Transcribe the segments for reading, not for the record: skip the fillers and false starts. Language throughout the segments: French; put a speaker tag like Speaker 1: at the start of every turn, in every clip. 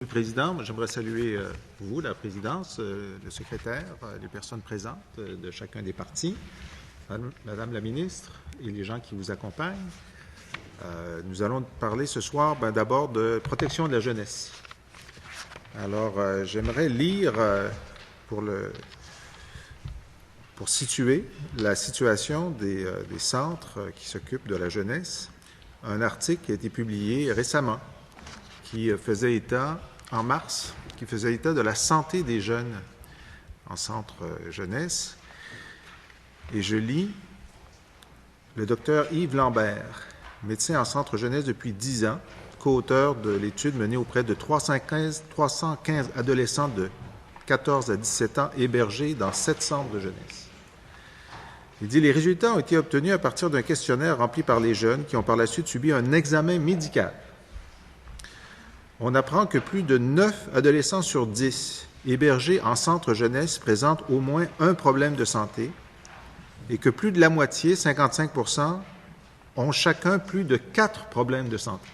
Speaker 1: Monsieur le Président, j'aimerais saluer vous, la présidence, le secrétaire, les personnes présentes de chacun des partis, Madame la ministre et les gens qui vous accompagnent. Nous allons parler ce soir d'abord de protection de la jeunesse. Alors, j'aimerais lire pour situer la situation des centres qui s'occupent de la jeunesse, un article qui a été publié récemment qui faisait état, en mars, qui faisait état de la santé des jeunes en centre jeunesse. Et je lis le docteur Yves Lambert, médecin en centre jeunesse depuis 10 ans, co-auteur de l'étude menée auprès de 315 adolescents de 14 à 17 ans hébergés dans 7 centres de jeunesse. Il dit « Les résultats ont été obtenus à partir d'un questionnaire rempli par les jeunes qui ont par la suite subi un examen médical. On apprend que plus de 9 adolescents sur 10 hébergés en centre jeunesse présentent au moins un problème de santé et que plus de la moitié, 55 %, ont chacun plus de 4 problèmes de santé.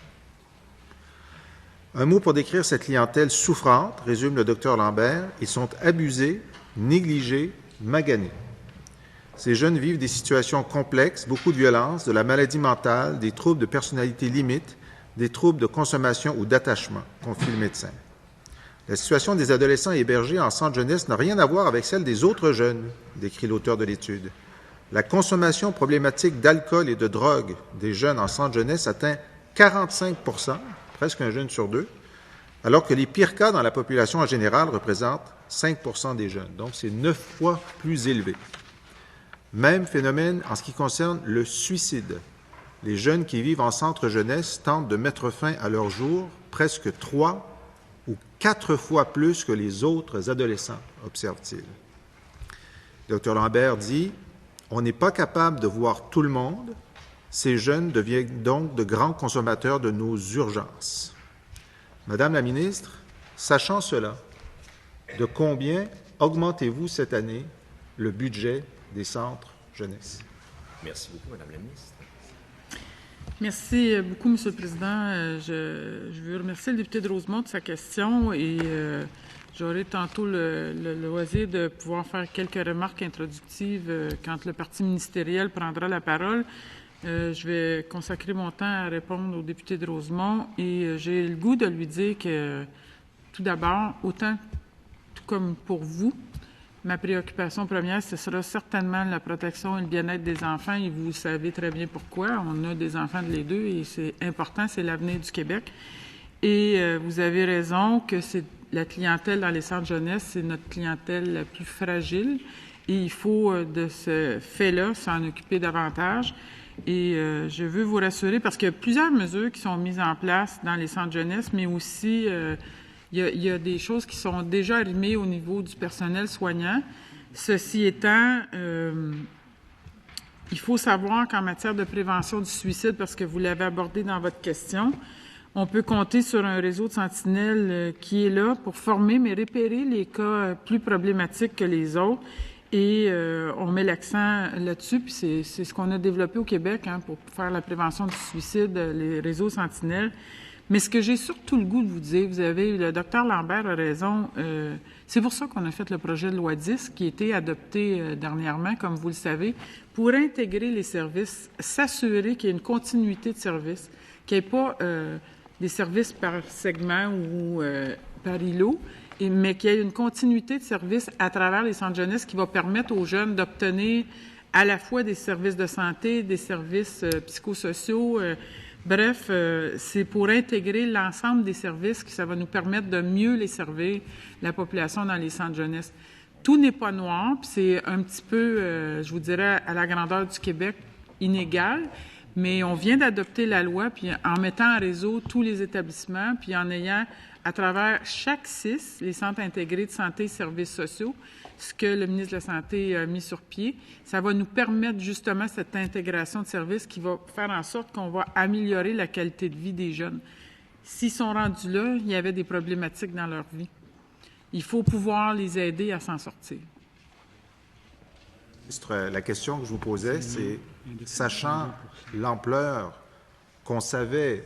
Speaker 1: Un mot pour décrire cette clientèle souffrante, résume le docteur Lambert, ils sont abusés, négligés, maganés. Ces jeunes vivent des situations complexes, beaucoup de violence, de la maladie mentale, des troubles de personnalité limite, des troubles de consommation ou d'attachement, confie le médecin. La situation des adolescents hébergés en centre jeunesse n'a rien à voir avec celle des autres jeunes, décrit l'auteur de l'étude. La consommation problématique d'alcool et de drogue des jeunes en centre jeunesse atteint 45 %, presque un jeune sur deux, alors que les pires cas dans la population en général représentent 5 % des jeunes. Donc, c'est 9 fois plus élevé. Même phénomène en ce qui concerne le suicide. Les jeunes qui vivent en centre jeunesse tentent de mettre fin à leur jour presque 3 ou 4 fois plus que les autres adolescents, observe-t-il. Dr Lambert dit « On n'est pas capable de voir tout le monde. Ces jeunes deviennent donc de grands consommateurs de nos urgences. » Madame la ministre, sachant cela, de combien augmentez-vous cette année le budget des centres jeunesse?
Speaker 2: Merci beaucoup, Madame la ministre.
Speaker 3: Merci beaucoup, Monsieur le Président. Je veux remercier le député de Rosemont de sa question et j'aurai tantôt le loisir de pouvoir faire quelques remarques introductives quand le parti ministériel prendra la parole. Je vais consacrer mon temps à répondre au député de Rosemont et j'ai le goût de lui dire que, tout d'abord, autant tout comme pour vous, ma préoccupation première, ce sera certainement la protection et le bien-être des enfants, et vous savez très bien pourquoi. On a des enfants de les deux, et c'est important, c'est l'avenir du Québec. Et vous avez raison que c'est la clientèle dans les centres jeunesse, c'est notre clientèle la plus fragile, et il faut, de ce fait-là, s'en occuper davantage. Et je veux vous rassurer, parce qu'il y a plusieurs mesures qui sont mises en place dans les centres jeunesse, mais aussi... Il y a des choses qui sont déjà arrimées au niveau du personnel soignant. Ceci étant, il faut savoir qu'en matière de prévention du suicide, parce que vous l'avez abordé dans votre question, on peut compter sur un réseau de sentinelles qui est là pour former, mais repérer les cas plus problématiques que les autres. Et on met l'accent là-dessus, puis c'est ce qu'on a développé au Québec pour faire la prévention du suicide, les réseaux sentinelles. Mais ce que j'ai surtout le goût de vous dire, le docteur Lambert a raison, c'est pour ça qu'on a fait le projet de loi 10 qui a été adopté dernièrement, comme vous le savez, pour intégrer les services, s'assurer qu'il y ait une continuité de services, qu'il n'y ait pas des services par segment ou par îlot, mais qu'il y ait une continuité de services à travers les centres jeunesse qui va permettre aux jeunes d'obtenir à la fois des services de santé, des services psychosociaux. Bref, c'est pour intégrer l'ensemble des services que ça va nous permettre de mieux les servir, la population dans les centres jeunesse. Tout n'est pas noir, puis c'est un petit peu, je vous dirais, à la grandeur du Québec, inégal, mais on vient d'adopter la loi, puis en mettant en réseau tous les établissements, puis en ayant, à travers chaque CIS, les centres intégrés de santé et services sociaux, ce que le ministre de la Santé a mis sur pied, ça va nous permettre justement cette intégration de services qui va faire en sorte qu'on va améliorer la qualité de vie des jeunes. S'ils sont rendus là, il y avait des problématiques dans leur vie. Il faut pouvoir les aider à s'en sortir.
Speaker 1: La question que je vous posais, c'est, sachant l'ampleur qu'on savait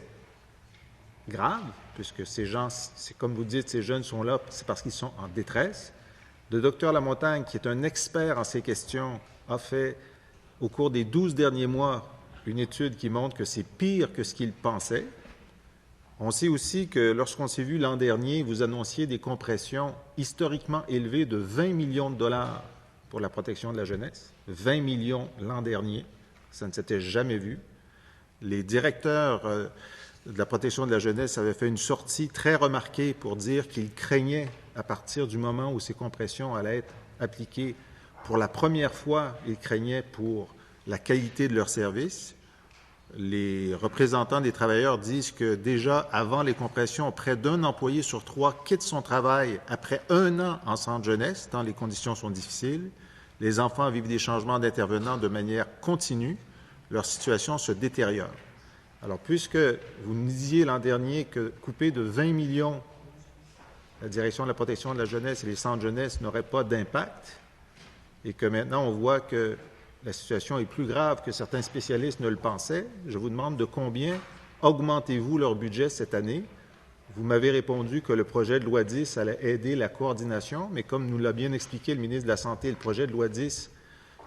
Speaker 1: grave, puisque ces gens, c'est comme vous dites, ces jeunes sont là, c'est parce qu'ils sont en détresse. Le docteur Lamontagne, qui est un expert en ces questions, a fait, au cours des 12 derniers mois, une étude qui montre que c'est pire que ce qu'il pensait. On sait aussi que lorsqu'on s'est vu l'an dernier, vous annonciez des compressions historiquement élevées de 20 millions de dollars pour la protection de la jeunesse. 20 millions l'an dernier. Ça ne s'était jamais vu. Les directeurs de la protection de la jeunesse avaient fait une sortie très remarquée pour dire qu'ils craignaient, à partir du moment où ces compressions allaient être appliquées, pour la première fois, ils craignaient pour la qualité de leurs services. Les représentants des travailleurs disent que déjà, avant les compressions, près d'un employé sur 3 quitte son travail après 1 an en centre jeunesse, tant les conditions sont difficiles. Les enfants vivent des changements d'intervenants de manière continue. Leur situation se détériore. Alors, puisque vous nous disiez l'an dernier que couper de 20 millions la direction de la protection de la jeunesse et les centres jeunesse n'aurait pas d'impact, et que maintenant on voit que la situation est plus grave que certains spécialistes ne le pensaient, je vous demande de combien augmentez-vous leur budget cette année? Vous m'avez répondu que le projet de loi 10 allait aider la coordination, mais comme nous l'a bien expliqué le ministre de la Santé, le projet de loi 10,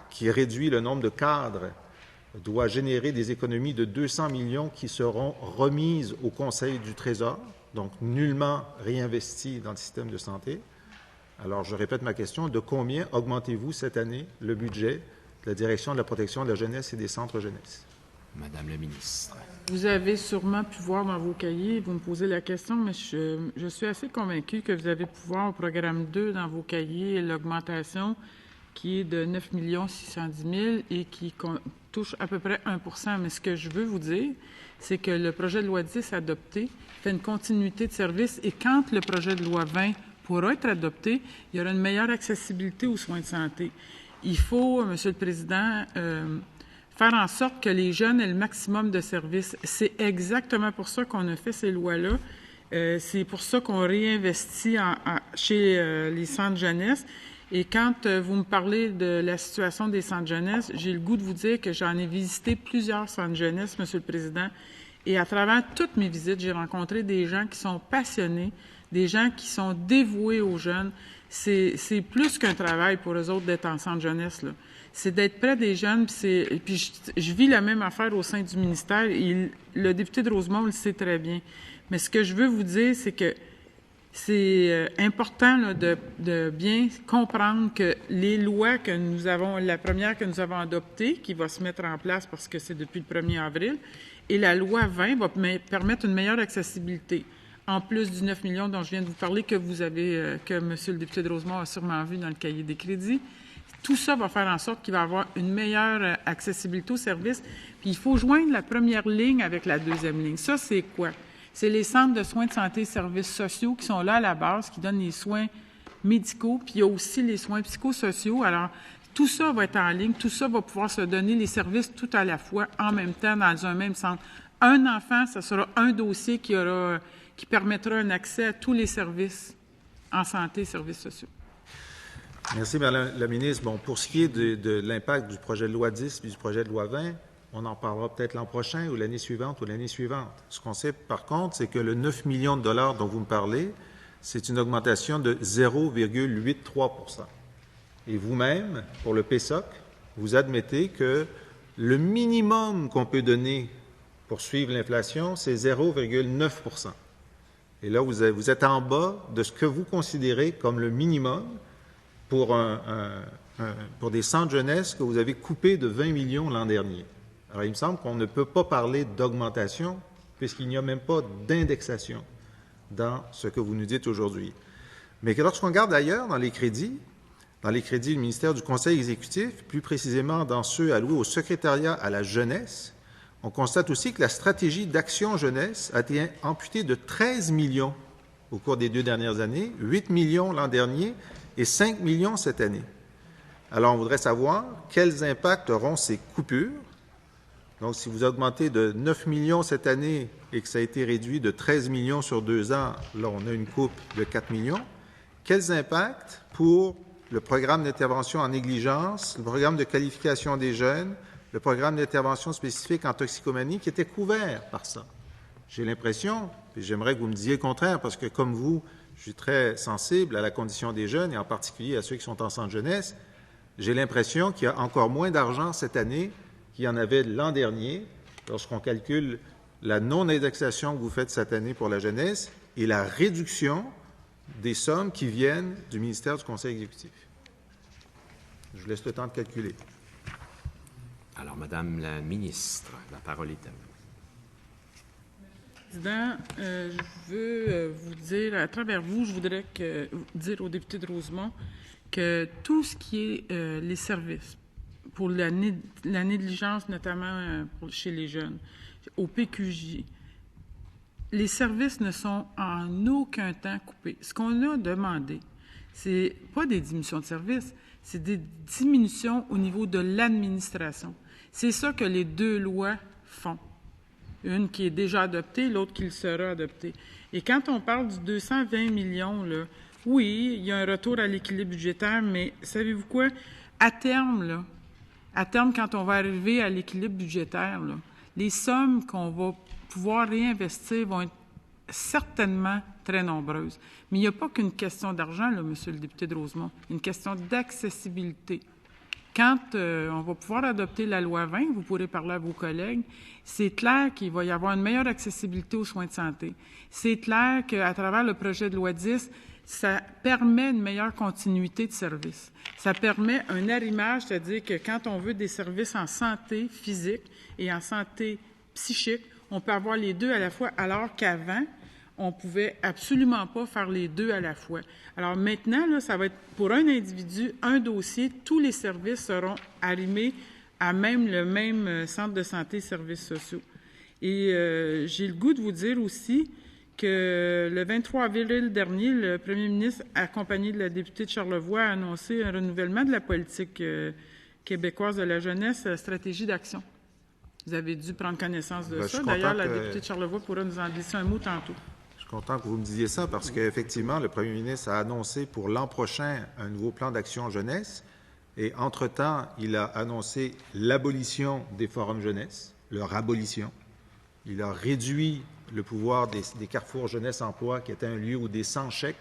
Speaker 1: qui réduit le nombre de cadres, doit générer des économies de 200 millions qui seront remises au Conseil du Trésor, donc nullement réinvesties dans le système de santé. Alors, je répète ma question, de combien augmentez-vous cette année le budget de la Direction de la protection de la jeunesse et des centres jeunesse?
Speaker 2: Madame la ministre.
Speaker 3: Vous avez sûrement pu voir dans vos cahiers, vous me posez la question, mais je suis assez convaincue que vous avez pu voir au programme 2 dans vos cahiers l'augmentation qui est de 9 610 000 et qui touche à peu près 1 %. Mais ce que je veux vous dire, c'est que le projet de loi 10 adopté fait une continuité de service et quand le projet de loi 20 pourra être adopté, il y aura une meilleure accessibilité aux soins de santé. Il faut, Monsieur le Président, faire en sorte que les jeunes aient le maximum de services. C'est exactement pour ça qu'on a fait ces lois-là. C'est pour ça qu'on réinvestit chez les centres jeunesse. Et quand vous me parlez de la situation des centres jeunesse, j'ai le goût de vous dire que j'en ai visité plusieurs centres jeunesse, Monsieur le Président. Et à travers toutes mes visites, j'ai rencontré des gens qui sont passionnés, des gens qui sont dévoués aux jeunes. C'est plus qu'un travail pour eux autres d'être en centre jeunesse, là. C'est d'être près des jeunes. Puis je vis la même affaire au sein du ministère. Le député de Rosemont le sait très bien. Mais ce que je veux vous dire, c'est que c'est important là, de bien comprendre que les lois que nous avons, la première que nous avons adoptée, qui va se mettre en place parce que c'est depuis le 1er avril, et la loi 20 va permettre une meilleure accessibilité. En plus du 9 millions dont je viens de vous parler, que M. le député de Rosemont a sûrement vu dans le cahier des crédits, tout ça va faire en sorte qu'il va y avoir une meilleure accessibilité aux services. Puis il faut joindre la première ligne avec la deuxième ligne. Ça, c'est quoi? C'est les centres de soins de santé et services sociaux qui sont là à la base, qui donnent les soins médicaux, puis il y a aussi les soins psychosociaux. Alors, tout ça va être en ligne, tout ça va pouvoir se donner les services tout à la fois, en même temps, dans un même centre. Un enfant, ce sera un dossier qui permettra un accès à tous les services en santé et services sociaux.
Speaker 1: Merci, Mme la ministre. Bon, pour ce qui est de l'impact du projet de loi 10 et du projet de loi 20, on en parlera peut-être l'an prochain ou l'année suivante ou l'année suivante. Ce qu'on sait, par contre, c'est que le 9 millions de dollars dont vous me parlez, c'est une augmentation de 0,83 %. Et vous-même, pour le PSOC, vous admettez que le minimum qu'on peut donner pour suivre l'inflation, c'est 0,9 %. Et là, vous êtes en bas de ce que vous considérez comme le minimum pour des centres jeunesse que vous avez coupé de 20 millions l'an dernier. Alors, il me semble qu'on ne peut pas parler d'augmentation puisqu'il n'y a même pas d'indexation dans ce que vous nous dites aujourd'hui. Mais que lorsqu'on regarde ailleurs dans les crédits du ministère du Conseil exécutif, plus précisément dans ceux alloués au secrétariat à la jeunesse, on constate aussi que la stratégie d'action jeunesse a été amputée de 13 millions au cours des 2 dernières années, 8 millions l'an dernier et 5 millions cette année. Alors, on voudrait savoir quels impacts auront ces coupures. Donc, si vous augmentez de 9 millions cette année et que ça a été réduit de 13 millions sur 2 ans, là, on a une coupe de 4 millions. Quels impacts pour le programme d'intervention en négligence, le programme de qualification des jeunes, le programme d'intervention spécifique en toxicomanie qui était couvert par ça? J'ai l'impression Puis j'aimerais que vous me disiez le contraire, parce que comme vous, je suis très sensible à la condition des jeunes, et en particulier à ceux qui sont en centre jeunesse. J'ai l'impression qu'il y a encore moins d'argent cette année qu'il y en avait l'an dernier, lorsqu'on calcule la non-indexation que vous faites cette année pour la jeunesse et la réduction des sommes qui viennent du ministère du Conseil exécutif. Je vous laisse le temps de calculer.
Speaker 2: Alors, Madame la ministre, la parole est à vous.
Speaker 3: Président, je veux vous dire, à travers vous, je voudrais dire au député de Rosemont que tout ce qui est les services, pour la négligence notamment chez les jeunes, au PQJ, les services ne sont en aucun temps coupés. Ce qu'on a demandé, c'est pas des diminutions de services, c'est des diminutions au niveau de l'administration. C'est ça que les deux lois font. Une qui est déjà adoptée, l'autre qui le sera adoptée. Et quand on parle du 220 millions, là, oui, il y a un retour à l'équilibre budgétaire, mais savez-vous quoi? À terme, quand on va arriver à l'équilibre budgétaire, là, les sommes qu'on va pouvoir réinvestir vont être certainement très nombreuses. Mais il n'y a pas qu'une question d'argent, là, Monsieur le député de Rosemont, une question d'accessibilité. Quand on va pouvoir adopter la loi 20, vous pourrez parler à vos collègues, c'est clair qu'il va y avoir une meilleure accessibilité aux soins de santé. C'est clair qu'à travers le projet de loi 10, ça permet une meilleure continuité de service. Ça permet un arrimage, c'est-à-dire que quand on veut des services en santé physique et en santé psychique, on peut avoir les deux à la fois, alors qu'avant, on ne pouvait absolument pas faire les deux à la fois. Alors maintenant, là, ça va être pour un individu, un dossier, tous les services seront arrimés à même le même centre de santé et services sociaux. Et j'ai le goût de vous dire aussi que le 23 avril dernier, le premier ministre, accompagné de la députée de Charlevoix, a annoncé un renouvellement de la politique québécoise de la jeunesse, stratégie d'action. Vous avez dû prendre connaissance de ça. D'ailleurs, la députée de Charlevoix pourra nous en glisser un mot tantôt.
Speaker 1: Je suis content que vous me disiez ça parce qu'effectivement, le premier ministre a annoncé pour l'an prochain un nouveau plan d'action jeunesse et entre-temps, il a annoncé l'abolition des forums jeunesse, leur abolition. Il a réduit le pouvoir des carrefours jeunesse-emploi qui était un lieu où des sans-chèques,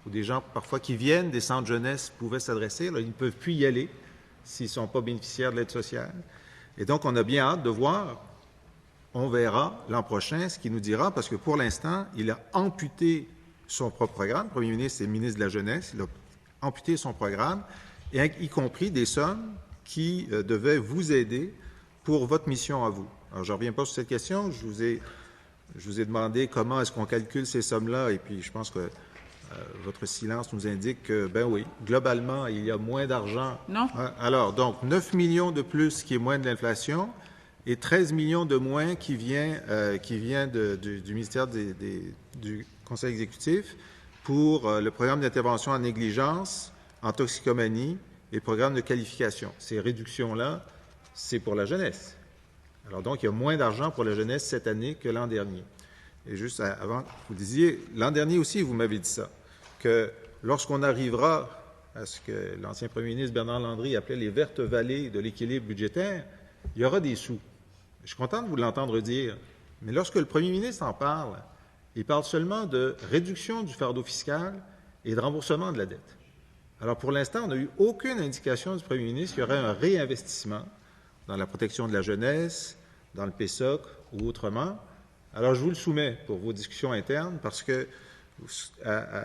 Speaker 1: où des gens parfois qui viennent des centres jeunesse pouvaient s'adresser. Là, ils ne peuvent plus y aller s'ils ne sont pas bénéficiaires de l'aide sociale. Et donc, on a bien hâte de voir, on verra l'an prochain ce qu'il nous dira, parce que pour l'instant, il a amputé son propre programme. Le premier ministre et le ministre de la Jeunesse, il a amputé son programme, et y compris des sommes qui devaient vous aider pour votre mission à vous. Alors, je ne reviens pas sur cette question. Je vous ai demandé comment est-ce qu'on calcule ces sommes-là, et puis je pense que votre silence nous indique que, ben oui, globalement, il y a moins d'argent.
Speaker 3: Non.
Speaker 1: Alors, donc, 9 millions de plus qui est moins de l'inflation et 13 millions de moins qui vient du ministère du Conseil exécutif pour le programme d'intervention en négligence, en toxicomanie et le programme de qualification. Ces réductions-là, c'est pour la jeunesse. Alors, donc, il y a moins d'argent pour la jeunesse cette année que l'an dernier. Et juste avant, vous disiez, l'an dernier aussi, vous m'avez dit ça, que lorsqu'on arrivera à ce que l'ancien premier ministre Bernard Landry appelait les vertes vallées de l'équilibre budgétaire, il y aura des sous. Je suis content de vous l'entendre dire, mais lorsque le premier ministre en parle, il parle seulement de réduction du fardeau fiscal et de remboursement de la dette. Alors pour l'instant, on n'a eu aucune indication du premier ministre qu'il y aurait un réinvestissement dans la protection de la jeunesse, dans le PSOC ou autrement. Alors je vous le soumets pour vos discussions internes parce que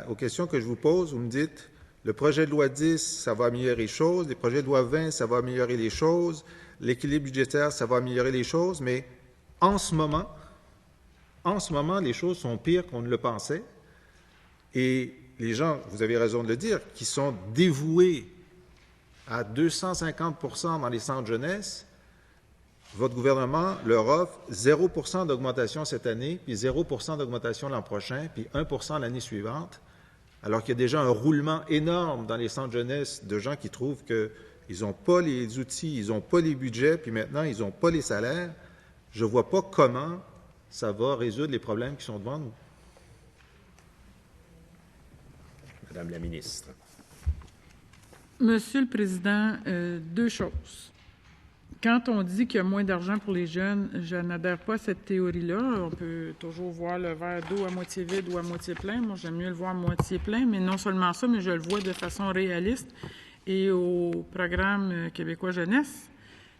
Speaker 1: aux questions que je vous pose, vous me dites le projet de loi 10, ça va améliorer les choses, les projets de loi 20, ça va améliorer les choses, l'équilibre budgétaire, ça va améliorer les choses, mais en ce moment, les choses sont pires qu'on ne le pensait. Et les gens, vous avez raison de le dire, qui sont dévoués à 250% dans les centres jeunesse, votre gouvernement leur offre 0% d'augmentation cette année, puis 0% d'augmentation l'an prochain, puis 1% l'année suivante, alors qu'il y a déjà un roulement énorme dans les centres jeunesse de gens qui trouvent qu'ils n'ont pas les outils, ils n'ont pas les budgets, puis maintenant, ils n'ont pas les salaires. Je ne vois pas comment ça va résoudre les problèmes qui sont devant nous.
Speaker 2: Madame la ministre.
Speaker 3: Monsieur le Président, deux choses. Quand on dit qu'il y a moins d'argent pour les jeunes, je n'adhère pas à cette théorie-là. On peut toujours voir le verre d'eau à moitié vide ou à moitié plein. Moi, j'aime mieux le voir à moitié plein, mais non seulement ça, mais je le vois de façon réaliste. Et au programme québécois jeunesse,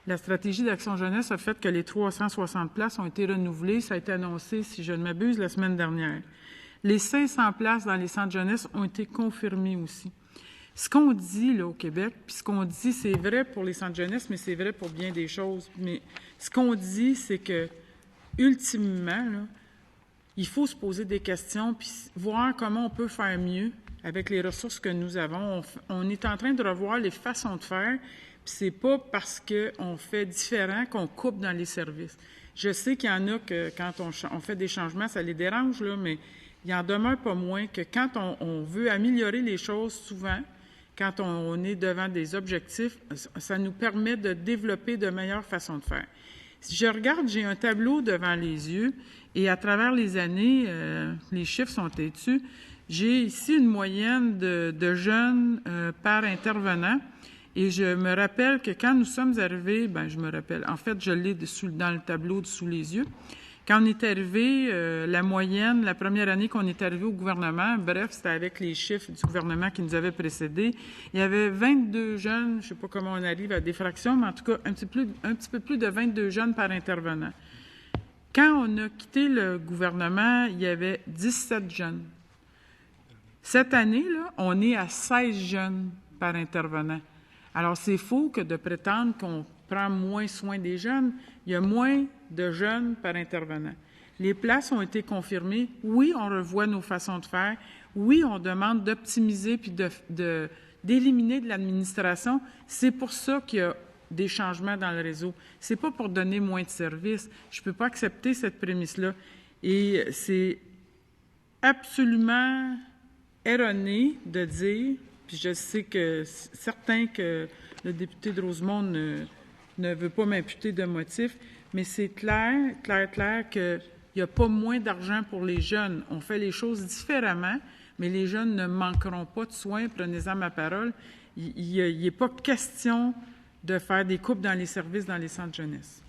Speaker 3: la stratégie d'action jeunesse a fait que les 360 places ont été renouvelées. Ça a été annoncé, si je ne m'abuse, la semaine dernière. Les 500 places dans les centres jeunesse ont été confirmées aussi. Ce qu'on dit là, au Québec, puis ce qu'on dit, c'est vrai pour les centres jeunesse, mais c'est vrai pour bien des choses. Mais ce qu'on dit, c'est que, ultimement, là, il faut se poser des questions puis voir comment on peut faire mieux avec les ressources que nous avons. On est en train de revoir les façons de faire, puis c'est pas parce qu'on fait différent qu'on coupe dans les services. Je sais qu'il y en a que, quand on fait des changements, ça les dérange, là, mais il en demeure pas moins que quand on veut améliorer les choses, souvent, quand on est devant des objectifs, ça nous permet de développer de meilleures façons de faire. Si je regarde, j'ai un tableau devant les yeux et à travers les années, les chiffres sont têtus. J'ai ici une moyenne de jeunes par intervenant et je me rappelle que quand nous sommes arrivés, en fait, je l'ai dans le tableau sous les yeux. Quand on est arrivé, la moyenne, la première année qu'on est arrivé au gouvernement, bref, c'était avec les chiffres du gouvernement qui nous avait précédés, il y avait 22 jeunes, je ne sais pas comment on arrive à des fractions, mais en tout cas, un petit peu plus de 22 jeunes par intervenant. Quand on a quitté le gouvernement, il y avait 17 jeunes. Cette année, là, on est à 16 jeunes par intervenant. Alors, c'est faux que de prétendre qu'on prend moins soin des jeunes. Il y a moins de jeunes par intervenant. Les places ont été confirmées. Oui, on revoit nos façons de faire. Oui, on demande d'optimiser puis d'éliminer de l'administration. C'est pour ça qu'il y a des changements dans le réseau. C'est pas pour donner moins de services. Je peux pas accepter cette prémisse-là. Et c'est absolument erroné de dire, puis je sais que certain que le député de Rosemont ne veut pas m'imputer de motif, mais c'est clair qu'il n'y a pas moins d'argent pour les jeunes. On fait les choses différemment, mais les jeunes ne manqueront pas de soins. Prenez-en ma parole. Il n'est pas question de faire des coupes dans les services dans les centres jeunesse.